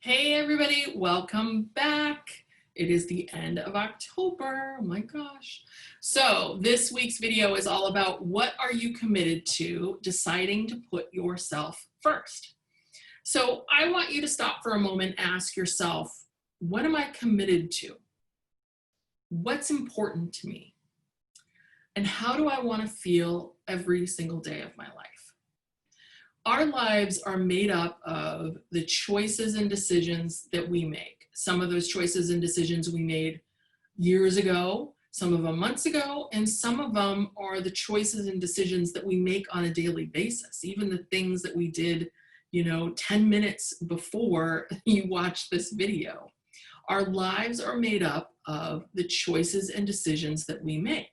Hey everybody, welcome back. It is the end of October, oh my gosh. So this week's video is all about what are you committed to deciding to put yourself first. So I want you to stop for a moment and ask yourself, what am I committed to? What's important to me? And how do I want to feel every single day of my life? Our lives are made up of the choices and decisions that we make. Some of those choices and decisions we made years ago, some of them months ago, and some of them are the choices and decisions that we make on a daily basis. Even the things that we did, 10 minutes before you watched this video. Our lives are made up of the choices and decisions that we make.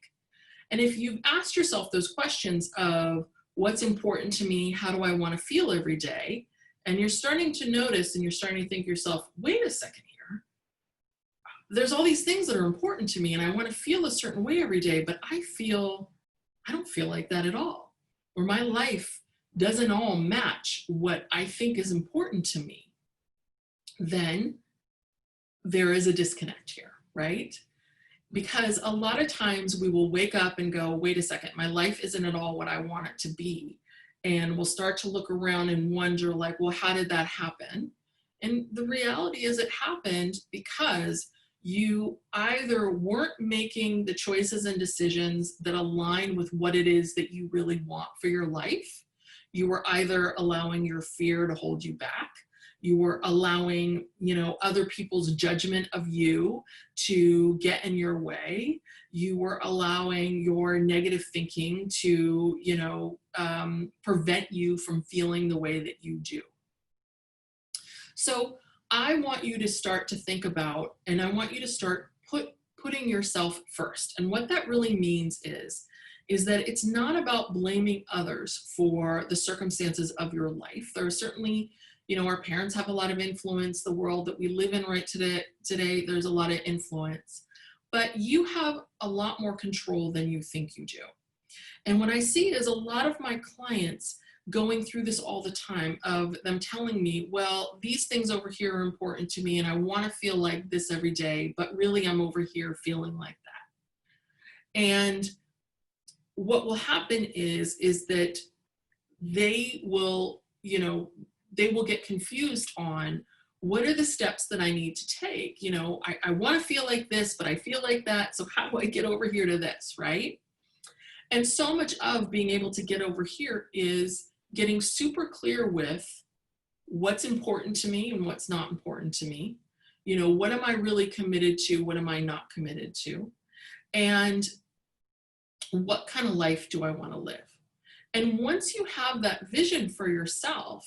And if you've asked yourself those questions of, what's important to me? How do I want to feel every day? And you're starting to notice and you're starting to think to yourself, wait a second here. There's all these things that are important to me and I want to feel a certain way every day, but I don't feel like that at all. Or my life doesn't all match what I think is important to me. Then there is a disconnect here, right? Because a lot of times we will wake up and go, wait a second, my life isn't at all what I want it to be. And we'll start to look around and wonder like, well, how did that happen? And the reality is it happened because you either weren't making the choices and decisions that align with what it is that you really want for your life. You were either allowing your fear to hold you back. You were allowing, other people's judgment of you to get in your way. You were allowing your negative thinking to, prevent you from feeling the way that you do. So I want you to start to think about, and I want you to start putting yourself first. And what that really means is that it's not about blaming others for the circumstances of your life. There are certainly, our parents have a lot of influence. The world that we live in right today, there's a lot of influence. But you have a lot more control than you think you do. And what I see is a lot of my clients going through this all the time of them telling me, well, these things over here are important to me and I want to feel like this every day, but really I'm over here feeling like that. And what will happen is that they will, they will get confused on what are the steps that I need to take. I want to feel like this, but I feel like that. So how do I get over here to this, right? And so much of being able to get over here is getting super clear with what's important to me and what's not important to me. What am I really committed to? What am I not committed to? And what kind of life do I want to live? And once you have that vision for yourself,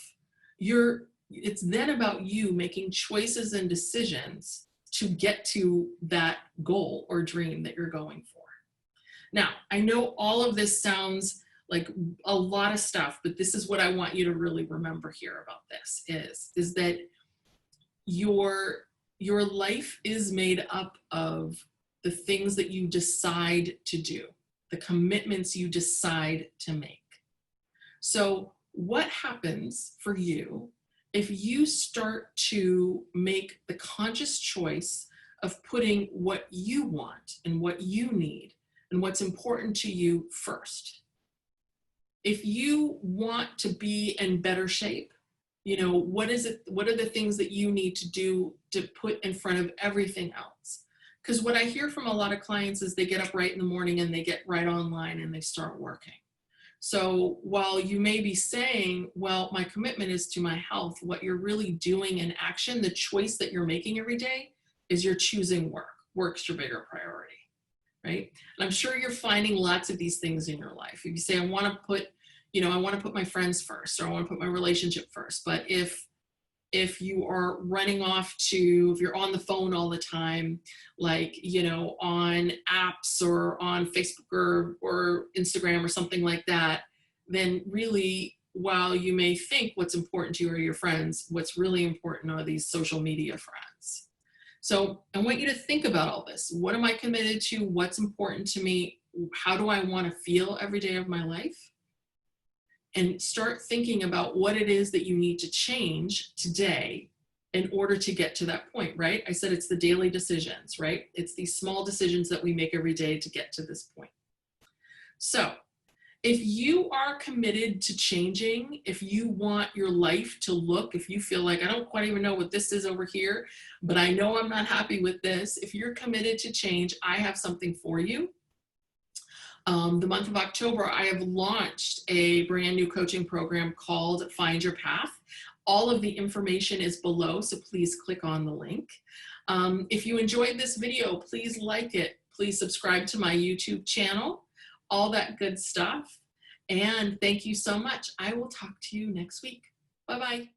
it's then about you making choices and decisions to get to that goal or dream that you're going for. Now, I know all of this sounds like a lot of stuff, but this is what I want you to really remember here about this is that your life is made up of the things that you decide to do, the commitments you decide to make. So what happens for you if you start to make the conscious choice of putting what you want and what you need and what's important to you first? If you want to be in better shape, what are the things that you need to do to put in front of everything else? Because what I hear from a lot of clients is they get up right in the morning and they get right online and they start working. So while you may be saying, well, my commitment is to my health, what you're really doing in action, the choice that you're making every day is you're choosing work. Work's your bigger priority, right? And I'm sure you're finding lots of these things in your life. If you say, I want to put my friends first, or I want to put my relationship first. But if you are running off if you're on the phone all the time, like, on apps or on Facebook or Instagram or something like that, then really, while you may think what's important to you are your friends, what's really important are these social media friends. So I want you to think about all this. What am I committed to? What's important to me? How do I want to feel every day of my life? And start thinking about what it is that you need to change today in order to get to that point, right? I said it's the daily decisions, right? It's these small decisions that we make every day to get to this point. So if you are committed to changing, if you want your life to look, if you feel like, I don't quite even know what this is over here, but I know I'm not happy with this, if you're committed to change, I have something for you. The month of October, I have launched a brand new coaching program called Find Your Path. All of the information is below, so please click on the link. If you enjoyed this video, please like it. Please subscribe to my YouTube channel, all that good stuff. And thank you so much. I will talk to you next week. Bye-bye.